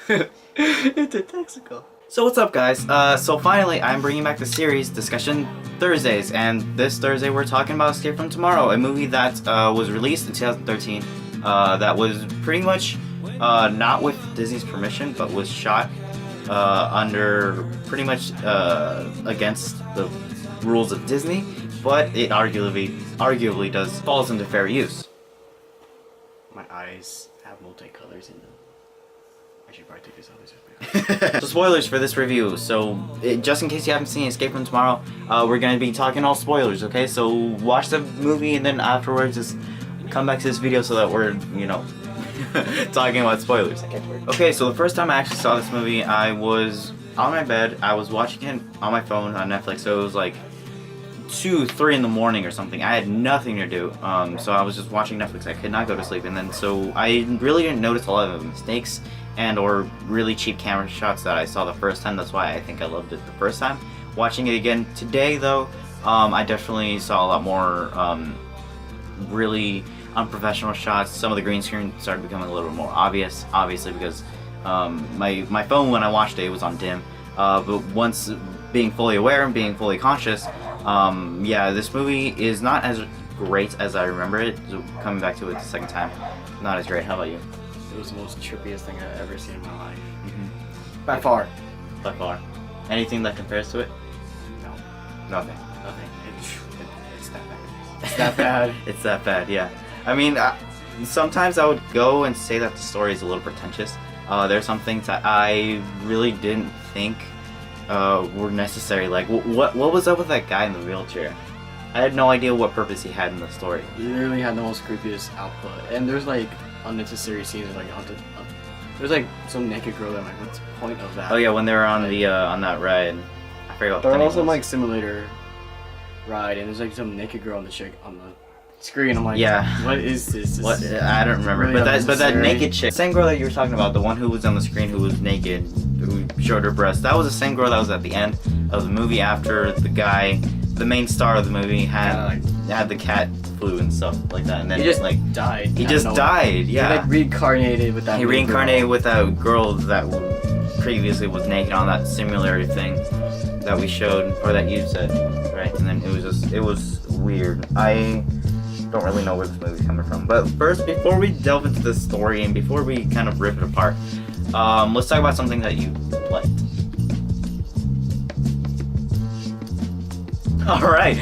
It's a Texaco. So what's up, guys? So finally, I'm bringing back the series Discussion Thursdays, and this Thursday we're talking about Escape from Tomorrow, a movie that was released in 2013. That was pretty much not with Disney's permission, but was shot under pretty much against the rules of Disney, but it arguably does falls into fair use. My eyes have multicolors in them. I should probably take this out. This is So spoilers for this review. So just in case you haven't seen Escape from Tomorrow, we're gonna be talking all spoilers. Okay, so watch the movie and then afterwards just come back to this video so that we're, you know, talking about spoilers. Okay, so the first time I actually saw this movie, I was on my bed. I was watching it on my phone on Netflix. So it was like 2, 3 in the morning or something. I had nothing to do, so I was just watching Netflix. I could not go to sleep, and then so I really didn't notice a lot of the mistakes and or really cheap camera shots that I saw the first time. That's why I think I loved it the first time. Watching it again today, though, I definitely saw a lot more really unprofessional shots. Some of the green screen started becoming a little bit more obvious, obviously because my phone when I watched it was on dim. But once being fully aware and being fully conscious, yeah, this movie is not as great as I remember it. So coming back to it the second time, not as great. How about you? It was the most trippiest thing I've ever seen in my life. Mm-hmm. By far. By far. Anything that compares to it? No. Nothing. Nothing. It's that bad. It's that bad. It's that bad, yeah. I mean, sometimes I would go and say that the story is a little pretentious. There's some things that I really didn't think were necessary. Like, what was up with that guy in the wheelchair? I had no idea what purpose he had in the story. He literally had the most creepiest output. And there's like unnecessary scenes, like there's like some naked girl that I'm like, what's the point of that? Oh yeah, when they were on the on that ride, I forgot what the There name was also was. like simulator ride, and there's like some naked girl on the screen. I'm like, yeah, what is this? What I don't remember, really but that naked chick, same girl that you were talking about, the one who was on the screen who was naked, who showed her breast. That was the same girl that was at the end of the movie after the guy, the main star of the movie, had the cat flu and stuff like that, and then he just like died. He just died. Yeah. He like reincarnated with that. He reincarnated with that girl that previously was naked on that simulator thing that we showed, or that you said, right? And then it was weird. I don't really know where this movie's coming from. But first, before we delve into the story and before we kind of rip it apart, let's talk about something that you liked. All right.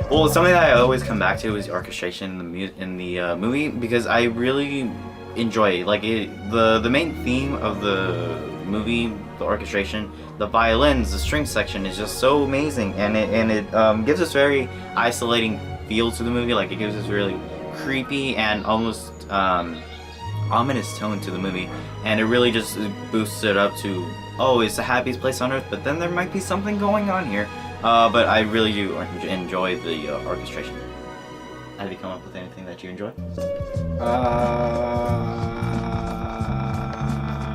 Well, something that I always come back to is the orchestration in the movie, because I really enjoy it. Like the main theme of the movie, the orchestration, the violins, the string section is just so amazing, and it gives us very isolating feel to the movie. Like it gives us really creepy and almost ominous tone to the movie, and it really just boosts it up to, oh, it's the happiest place on earth, but then there might be something going on here. But I really do enjoy the orchestration. Have you come up with anything that you enjoy?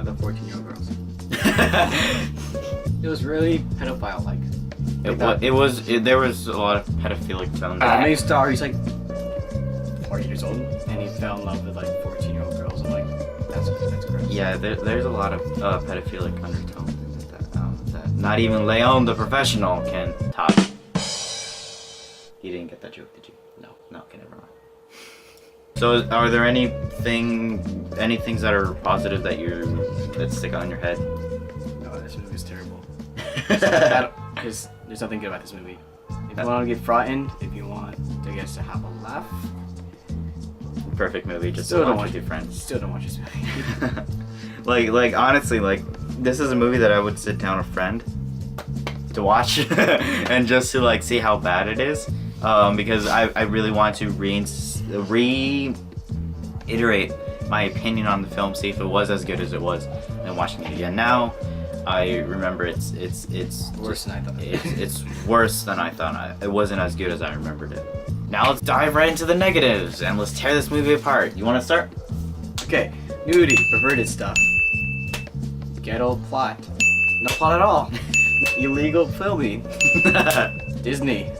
The 14-year-old girls. It was really pedophile-like. There was a lot of pedophilic tones. The main star, he's like 40 years old, and he fell in love with like 14-year-old girls. I'm like, that's gross. Yeah, there's a lot of pedophilic undertones that not even Leon the professional can top. You didn't get that joke, did you? No, okay, never mind. So, are there any things that are positive that stick out in your head? No, this movie is terrible. There's nothing good about this movie. If you want to get frightened, if you want, I guess, to have a laugh, perfect movie. Just still don't watch with your friends. Still don't watch this movie. like honestly, like this is a movie that I would sit down with a friend to watch and just to like see how bad it is, because I really want to reiterate my opinion on the film, see if it was as good as it was, and watching it again now, I remember it's Worse than I thought. It's worse than I thought. It wasn't as good as I remembered it. Now let's dive right into the negatives and let's tear this movie apart. You want to start? Okay, nudity, perverted stuff, ghetto plot, no plot at all, illegal filming, Disney.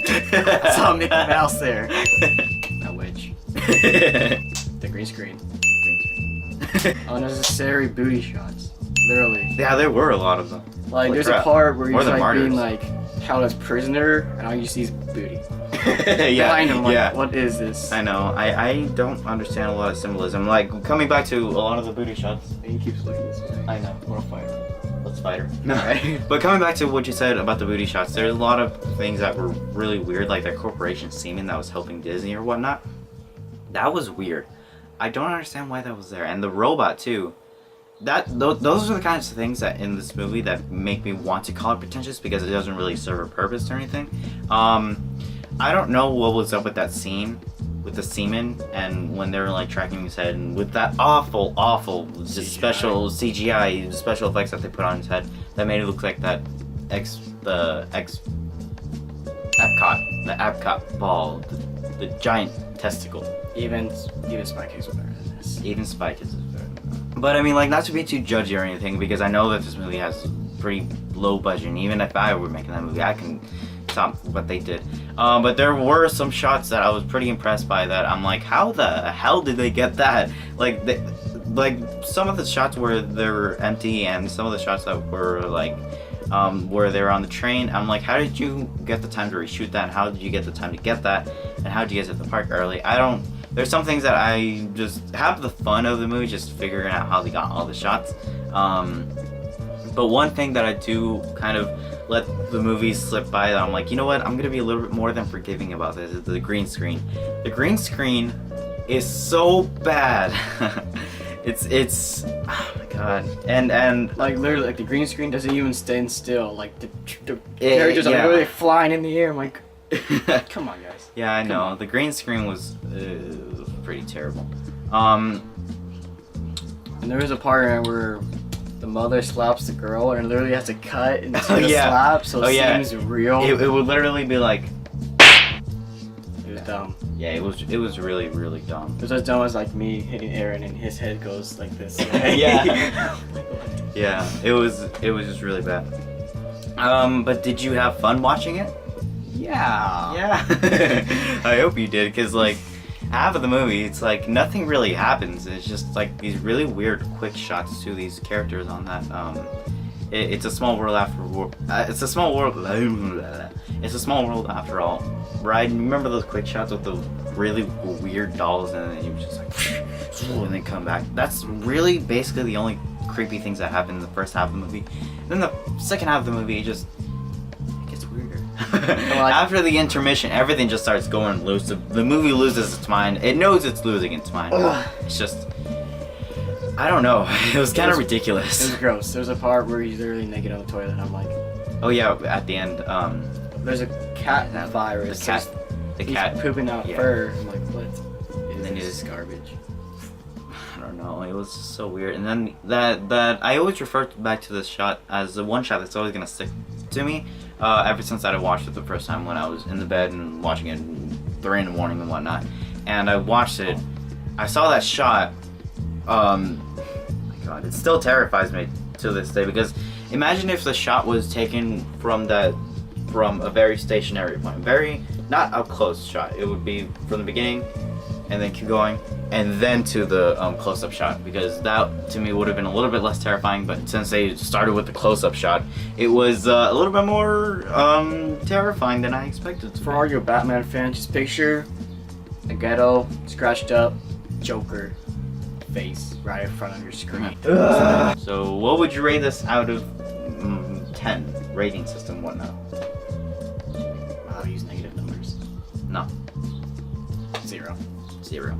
I saw Mickey Mouse there. That witch. The green screen. Unnecessary booty shots. Literally. Yeah, there were a lot of them. Like, Holy there's crap. a part where More he's than like being martyrs. like held as prisoner, and all you see is booty. Yeah, Behind him, like, yeah. what is this? I know. I don't understand a lot of symbolism. Like coming back to a lot of the booty shots. And he keeps looking this way. I know. Wanna fight her? Let's fight her. Alright. But coming back to what you said about the booty shots, there's a lot of things that were really weird, like that corporation semen that was helping Disney or whatnot. That was weird. I don't understand why that was there. And the robot too. Those are the kinds of things that in this movie that make me want to call it pretentious because it doesn't really serve a purpose or anything. I don't know what was up with that scene with the semen and when they were like tracking his head and with that awful just CGI. special CGI special effects that they put on his head that made it look like the Epcot ball, the giant testicle. Even Spy Kids were better than this. Even Spy Kids is better. But I mean, like, not to be too judgy or anything, because I know that this movie has pretty low budget. And even if I were making that movie, I can stop what they did. But there were some shots that I was pretty impressed by. That I'm like, how the hell did they get that? Like, some of the shots where they're empty, and some of the shots that were like, where they were on the train. I'm like, how did you get the time to reshoot that? And how did you get the time to get that? And how did you get to the park early? There's some things that I just have the fun of the movie, just figuring out how they got all the shots. But one thing that I do kind of let the movie slip by that I'm like, you know what? I'm gonna be a little bit more than forgiving about this. Is the green screen. The green screen is so bad. it's oh my god. And Like, literally, like, the green screen doesn't even stand still. Like, the characters are yeah. literally flying in the air. I'm like, come on, guys. yeah, I know. on. The green screen was pretty terrible. And there was a part where the mother slaps the girl and literally has to cut into Oh, the yeah. slap, so Oh, it yeah. seems real. It would literally be like, It was dumb. yeah, it was really really dumb. It was as dumb as like me hitting Aaron and his head goes like this. Yeah. Yeah, it was just really bad. But did you have fun watching it? Yeah. Yeah. I hope you did, because like half of the movie, it's like nothing really happens. It's just like these really weird quick shots to these characters on that. It's a small world after it's a small world. It's a small world after all. Right? Remember those quick shots with the really weird dolls, and then you just like, and then come back. That's really basically the only creepy things that happen in the first half of the movie. Then the second half of the movie, it gets weirder. After the intermission, everything just starts going loose. The movie loses its mind. It knows it's losing its mind. It's just, I don't know. It was kind of It ridiculous. was gross. There's a part where he's literally naked on the toilet, and I'm like, Oh yeah, at the end, there's a cat virus. the cat, so the he's cat. pooping out yeah. fur. I'm like, what? And then Is he's this garbage? I don't know. It was just so weird. And then that I always refer back to this shot as the one shot that's always gonna stick to me. Ever since I watched it the first time when I was in the bed and watching it 3 in the morning and whatnot, and I watched it, I saw that shot. Oh my god, it still terrifies me to this day, because imagine if the shot was taken from a very stationary point, not up close shot. It would be from the beginning and then keep going and then to the close-up shot, because that to me would have been a little bit less terrifying. But since they started with the close-up shot, it was a little bit more terrifying than I expected. For all your Batman fans, just picture a ghetto, scratched up Joker face right in front of your screen. So what would you rate this out of 10 rating system whatnot? I'll use negative numbers. No, 0. 0.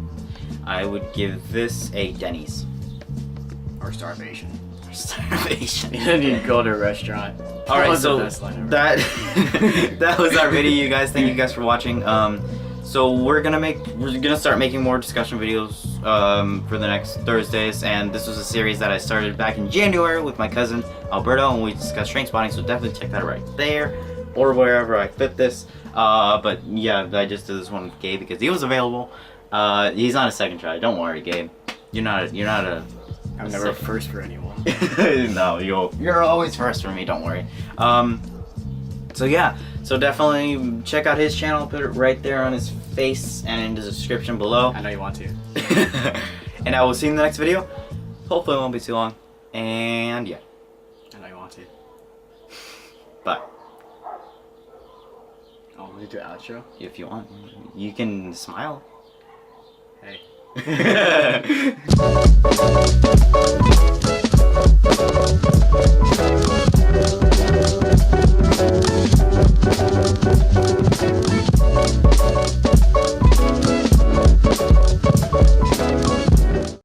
I would give this a Denny's. Or starvation. Starvation. You don't need to go to a restaurant. All right, was the so best line ever. that was our video, you guys. Thank you guys for watching. So we're gonna start making more discussion videos for the next Thursdays, and this was a series that I started back in January with my cousin Alberto, and we discussed train spotting. So definitely check that out right there or wherever I fit this. But yeah, I just did this one with Gabe because he was available. He's on a second try. Don't worry, Gabe. You're not a I'm never first for anyone. no, you're always first for me. Don't worry. So yeah, so definitely check out his channel. Put it right there on his face and in the description below. I know you want to. And I will see you in the next video. Hopefully it won't be too long. And yeah, I know you want to. bye. Oh, we do outro. If you want, you can smile. Hey.